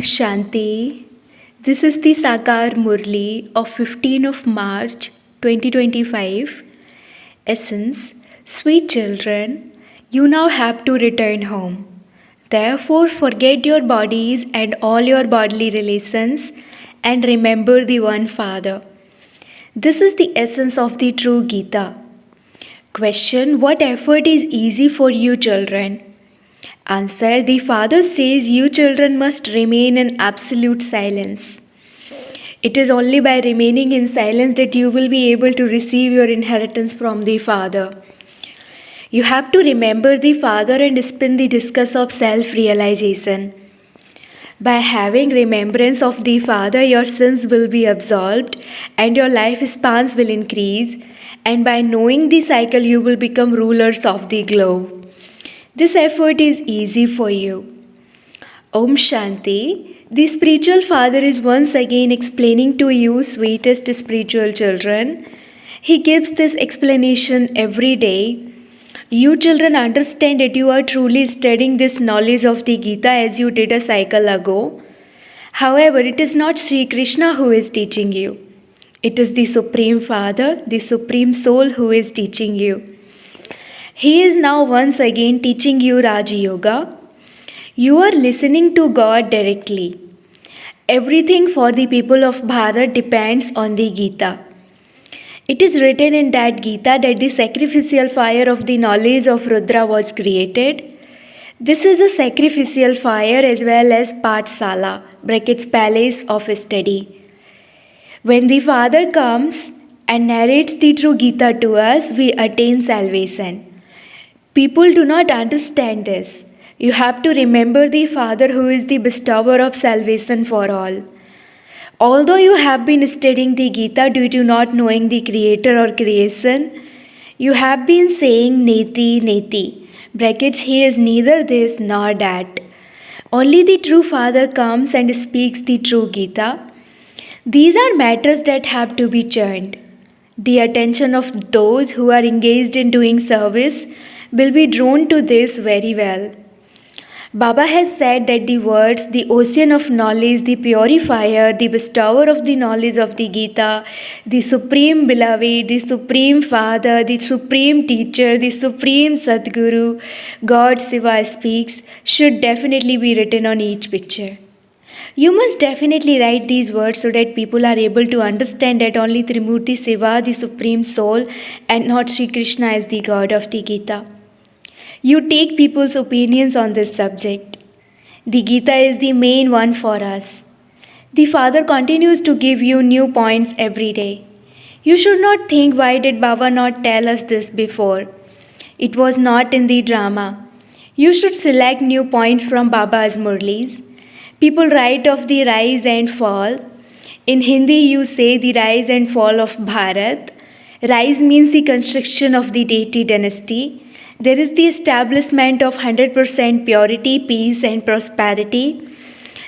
Shanti. This is the Sakar Murli of 15 of March 2025. Essence, sweet children, you now have to return home. Therefore, forget your bodies and all your bodily relations and remember the one Father. This is the essence of the true Gita. Question: what effort is easy for you children? Answer: the Father says you children must remain in absolute silence. It is only by remaining in silence that you will be able to receive your inheritance from the Father. You have to remember the Father and spin the discus of self-realization. By having remembrance of the Father, your sins will be absolved and your lifespans will increase, and by knowing the cycle, you will become rulers of the globe. This effort is easy for you. Om Shanti. The spiritual father is once again explaining to you, sweetest spiritual children. He gives this explanation every day. You children understand that you are truly studying this knowledge of the Gita as you did a cycle ago. However, it is not Sri Krishna who is teaching you. It is the Supreme Father, the Supreme Soul who is teaching you. He is now once again teaching you Raja Yoga. You are listening to God directly. Everything for the people of Bharat depends on the Gita. It is written in that Gita that the sacrificial fire of the knowledge of Rudra was created. This is a sacrificial fire as well as Pathsala, brackets palace of study. When the Father comes and narrates the true Gita to us, we attain salvation. People do not understand this. You have to remember the Father who is the bestower of salvation for all. Although you have been studying the Gita due to not knowing the Creator or creation, you have been saying Neti, Neti, brackets he is neither this nor that. Only the true Father comes and speaks the true Gita. These are matters that have to be churned. The attention of those who are engaged in doing service will be drawn to this very well. Baba has said that the words, the ocean of knowledge, the purifier, the bestower of the knowledge of the Gita, the supreme beloved, the supreme father, the supreme teacher, the supreme Sadguru, God Shiva speaks, should definitely be written on each picture. You must definitely write these words so that people are able to understand that only Trimurti Shiva, the supreme soul, and not Sri Krishna is the God of the Gita. You take people's opinions on this subject. The Gita is the main one for us. The Father continues to give you new points every day. You should not think, why did Baba not tell us this before? It was not in the drama. You should select new points from Baba's Murlis. People write of the rise and fall. In Hindi, you say the rise and fall of Bharat. Rise means the construction of the deity dynasty. There is the establishment of 100% purity, peace and prosperity.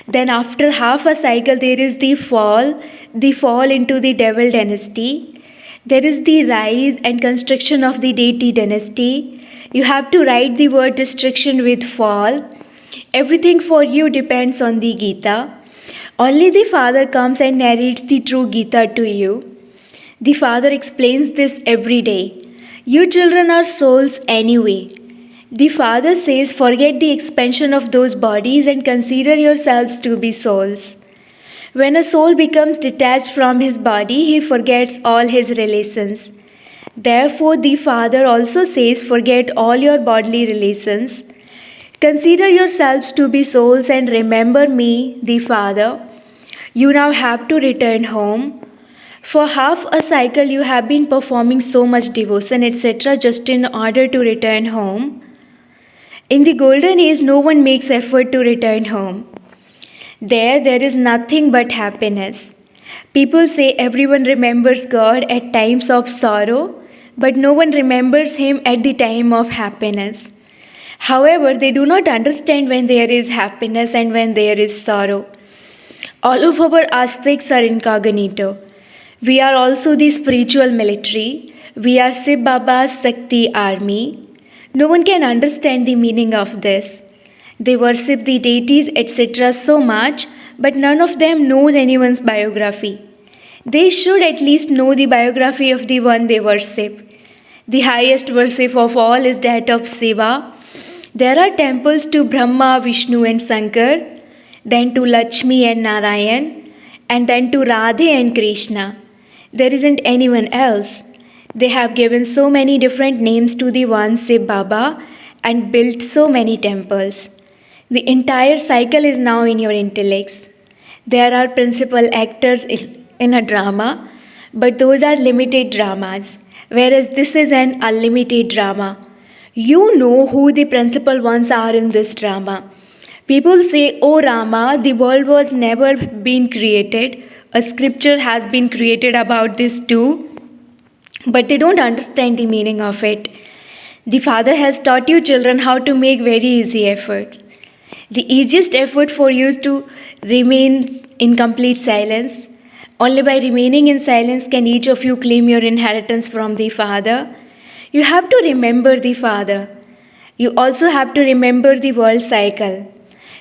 Then after half a cycle there is the fall into the devil dynasty. There is the rise and construction of the deity dynasty. You have to write the word destruction with fall. Everything for you depends on the Gita. Only the Father comes and narrates the true Gita to you. The Father explains this every day. You children are souls anyway. The Father says, forget the expansion of those bodies and consider yourselves to be souls. When a soul becomes detached from his body, he forgets all his relations. Therefore, the Father also says, forget all your bodily relations. Consider yourselves to be souls and remember me, the Father. You now have to return home. For half a cycle you have been performing so much devotion, etc. just in order to return home. In the golden age, no one makes effort to return home. There is nothing but happiness. People say everyone remembers God at times of sorrow, but no one remembers Him at the time of happiness. However, they do not understand when there is happiness and when there is sorrow. All of our aspects are incognito. We are also the spiritual military. We are Shiv Baba's Shakti army. No one can understand the meaning of this. They worship the deities, etc. so much, but none of them knows anyone's biography. They should at least know the biography of the one they worship. The highest worship of all is that of Shiva. There are temples to Brahma, Vishnu, and Shankar, then to Lakshmi and Narayan, and then to Radhe and Krishna. There isn't anyone else. They have given so many different names to the one Shiv Baba and built so many temples. The entire cycle is now in your intellects. There are principal actors in a drama, but those are limited dramas, whereas this is an unlimited drama. You know who the principal ones are in this drama. People say, "Oh Rama, the world was never been created. A scripture has been created about this too." But they don't understand the meaning of it. The Father has taught you children how to make very easy efforts. The easiest effort for you is to remain in complete silence. Only by remaining in silence can each of you claim your inheritance from the Father. You have to remember the Father. You also have to remember the world cycle.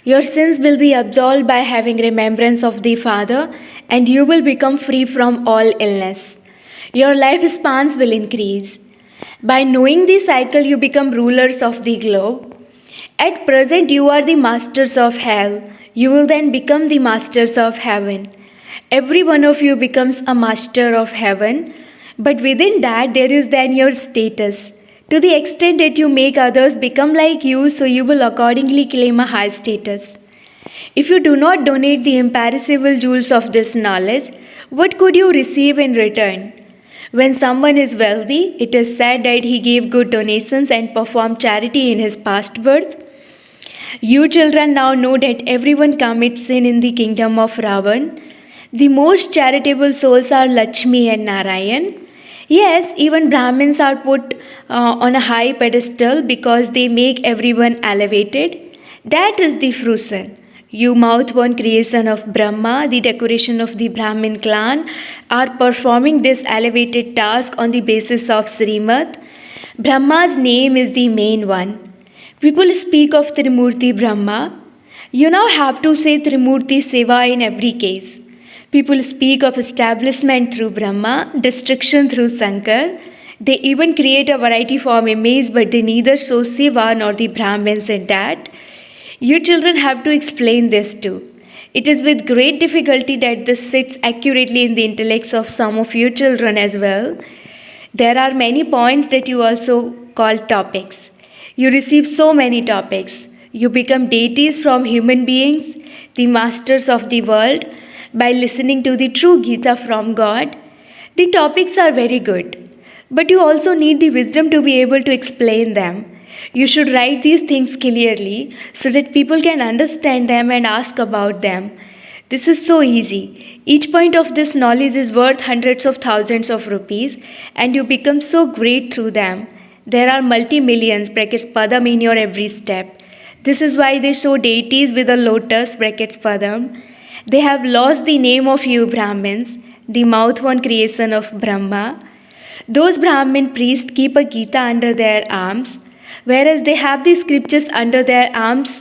Your sins will be absolved by having remembrance of the Father, and you will become free from all illness. Your lifespans will increase. By knowing the cycle, you become rulers of the globe. At present, you are the masters of hell. You will then become the masters of heaven. Every one of you becomes a master of heaven, but within that, there is then your status. To the extent that you make others become like you, so you will accordingly claim a high status. If you do not donate the imperishable jewels of this knowledge, what could you receive in return? When someone is wealthy, it is said that he gave good donations and performed charity in his past birth. You children now know that everyone commits sin in the kingdom of Ravan. The most charitable souls are Lakshmi and Narayan. Yes, even Brahmins are put on a high pedestal because they make everyone elevated. That is the fruition. You mouth-born creation of Brahma, the decoration of the Brahmin clan, are performing this elevated task on the basis of Srimad. Brahma's name is the main one. People speak of Trimurti Brahma. You now have to say Trimurti Seva in every case. People speak of establishment through Brahma, destruction through Shankar. They even create a variety form image, but they neither show Shiva nor the Brahmins in that. You children have to explain this too. It is with great difficulty that this sits accurately in the intellects of some of you children as well. There are many points that you also call topics. You receive so many topics. You become deities from human beings, the masters of the world, by listening to the true Gita from God. The topics are very good, but you also need the wisdom to be able to explain them. You should write these things clearly so that people can understand them and ask about them. This is so easy. Each point of this knowledge is worth hundreds of thousands of rupees, and you become so great through them. There are multi-millions brackets padam in your every step. This is why they show deities with a lotus brackets padam. They have lost the name of you Brahmins, the mouth-born creation of Brahma. Those Brahmin priests keep a Gita under their arms, whereas they have the scriptures under their arms.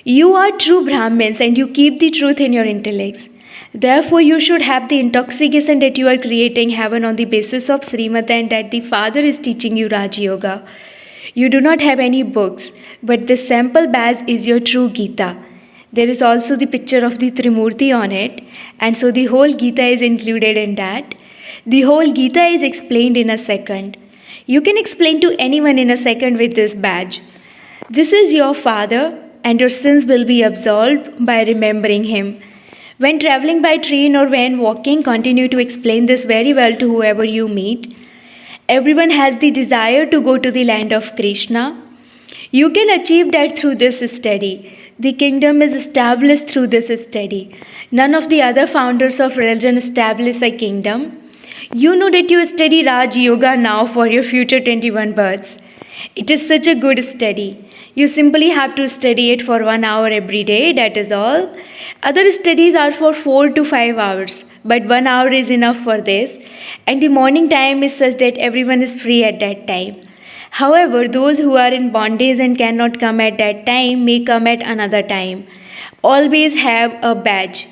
You are true Brahmins and you keep the truth in your intellects. Therefore, you should have the intoxication that you are creating heaven on the basis of Srimad and that the Father is teaching you Raj Yoga. You do not have any books, but this sample badge is your true Gita. There is also the picture of the Trimurti on it, and so the whole Gita is included in that. The whole Gita is explained in a second. You can explain to anyone in a second with this badge. This is your Father, and your sins will be absolved by remembering Him. When traveling by train or when walking, continue to explain this very well to whoever you meet. Everyone has the desire to go to the land of Krishna. You can achieve that through this study. The kingdom is established through this study. None of the other founders of religion establish a kingdom. You know that you study Raj Yoga now for your future 21 births. It is such a good study. You simply have to study it for 1 hour every day, that is all. Other studies are for 4 to 5 hours, but 1 hour is enough for this. And the morning time is such that everyone is free at that time. However, those who are in bondage and cannot come at that time may come at another time. Always have a badge.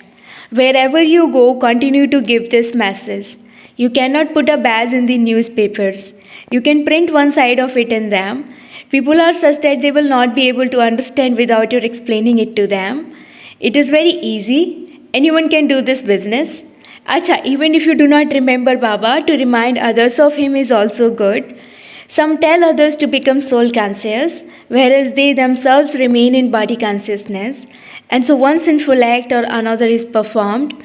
Wherever you go, continue to give this message. You cannot put a badge in the newspapers. You can print one side of it in them. People are such that they will not be able to understand without your explaining it to them. It is very easy. Anyone can do this business. Acha, even if you do not remember Baba, to remind others of him is also good. Some tell others to become soul conscious, whereas they themselves remain in body consciousness. And so one sinful act or another is performed.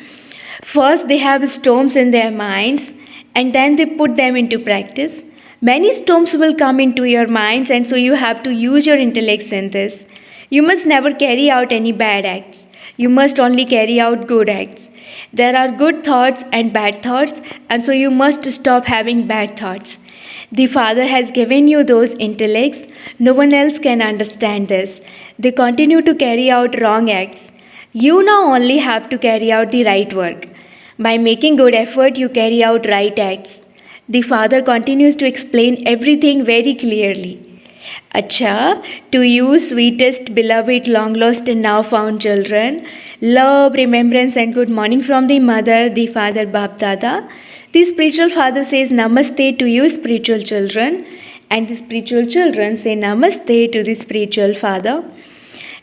First, they have storms in their minds, and then they put them into practice. Many storms will come into your minds, and so you have to use your intellects in this. You must never carry out any bad acts. You must only carry out good acts. There are good thoughts and bad thoughts, and so you must stop having bad thoughts. The Father has given you those intellects. No one else can understand this. They continue to carry out wrong acts. You now only have to carry out the right work. By making good effort, you carry out right acts. The Father continues to explain everything very clearly. Acha, to you, sweetest, beloved, long lost and now found children, love, remembrance, and good morning from the Mother, the Father, Bap Dada. The spiritual father says namaste to you, spiritual children, and the spiritual children say namaste to the spiritual father.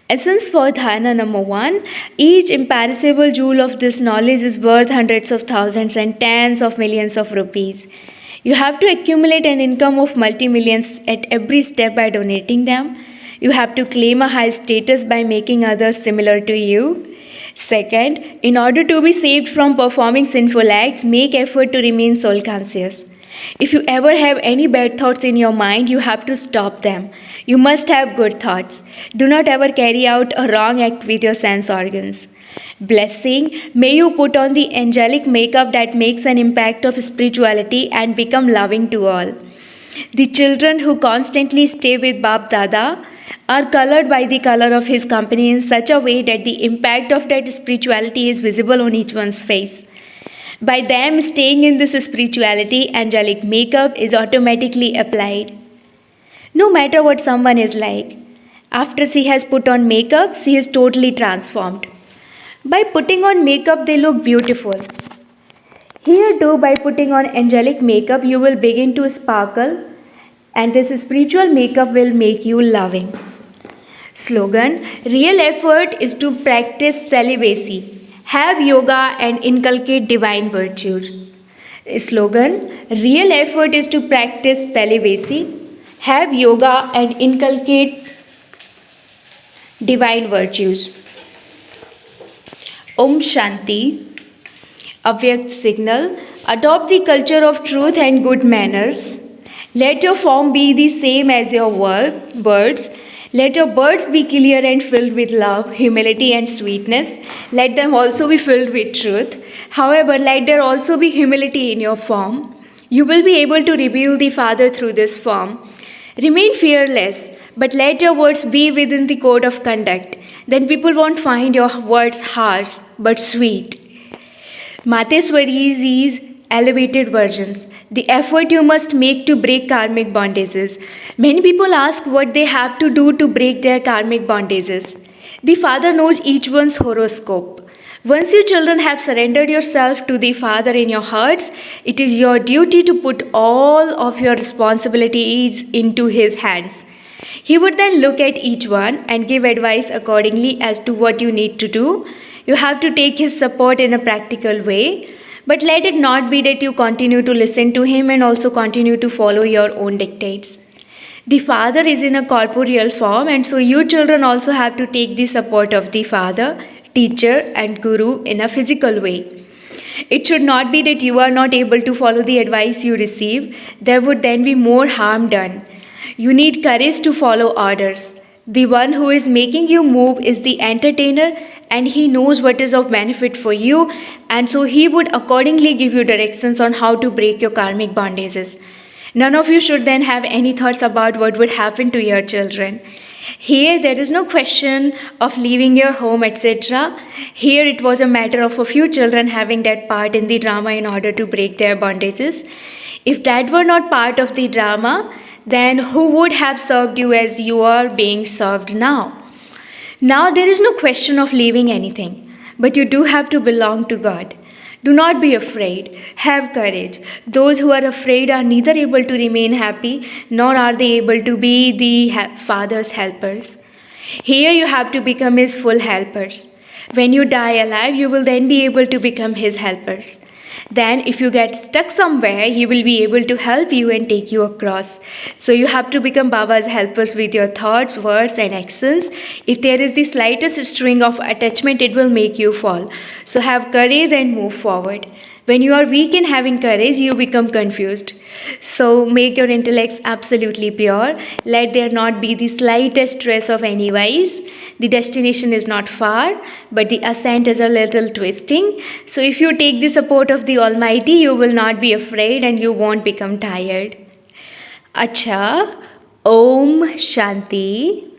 Essence for dharana number 1. Each imperishable jewel of this knowledge is worth hundreds of thousands and tens of millions of rupees. You have to accumulate an income of multi-millions at every step by donating them. You have to claim a high status by making others similar to you. Second, in order to be saved from performing sinful acts, make effort to remain soul conscious. If you ever have any bad thoughts in your mind, you have to stop them. You must have good thoughts. Do not ever carry out a wrong act with your sense organs. Blessing, may you put on the angelic makeup that makes an impact of spirituality and become loving to all. The children who constantly stay with Bap Dada are colored by the color of his company in such a way that the impact of that spirituality is visible on each one's face. By them staying in this spirituality, angelic makeup is automatically applied. No matter what someone is like, after she has put on makeup, she is totally transformed. By putting on makeup, they look beautiful. Here too, by putting on angelic makeup, you will begin to sparkle, and this spiritual makeup will make you loving. Slogan, real effort is to practice celibacy. Have yoga and inculcate divine virtues. Slogan, real effort is to practice celibacy. Have yoga and inculcate divine virtues. Om Shanti. Avyakt signal. Adopt the culture of truth and good manners. Let your form be the same as your words. Let your words be clear and filled with love, humility, and sweetness. Let them also be filled with truth. However, let there also be humility in your form. You will be able to reveal the Father through this form. Remain fearless, but let your words be within the code of conduct. Then people won't find your words harsh, but sweet. Mateswari's elevated versions. The effort you must make to break karmic bondages. Many people ask what they have to do to break their karmic bondages. The Father knows each one's horoscope. Once you children have surrendered yourself to the Father in your hearts, it is your duty to put all of your responsibilities into His hands. He would then look at each one and give advice accordingly as to what you need to do. You have to take His support in a practical way. But let it not be that you continue to listen to Him and also continue to follow your own dictates. The Father is in a corporeal form, and so you children also have to take the support of the Father, teacher, and Guru in a physical way. It should not be that you are not able to follow the advice you receive. There would then be more harm done. You need courage to follow orders. The one who is making you move is the entertainer, and he knows what is of benefit for you, and so he would accordingly give you directions on how to break your karmic bondages. None of you should then have any thoughts about what would happen to your children. Here there is no question of leaving your home, etc. Here it was a matter of a few children having that part in the drama in order to break their bondages. If that were not part of the drama, then who would have served you as you are being served now? Now there is no question of leaving anything, but you do have to belong to God. Do not be afraid. Have courage. Those who are afraid are neither able to remain happy nor are they able to be the Father's helpers. Here you have to become His full helpers. When you die alive, you will then be able to become His helpers. Then, if you get stuck somewhere, He will be able to help you and take you across. So, you have to become Baba's helpers with your thoughts, words, and actions. If there is the slightest string of attachment, it will make you fall. So, have courage and move forward. When you are weak in having courage, you become confused. So, make your intellects absolutely pure. Let there not be the slightest trace of any vice. The destination is not far, but the ascent is a little twisting. So, if you take the support of the Almighty, you will not be afraid and you won't become tired. Acha, Om Shanti.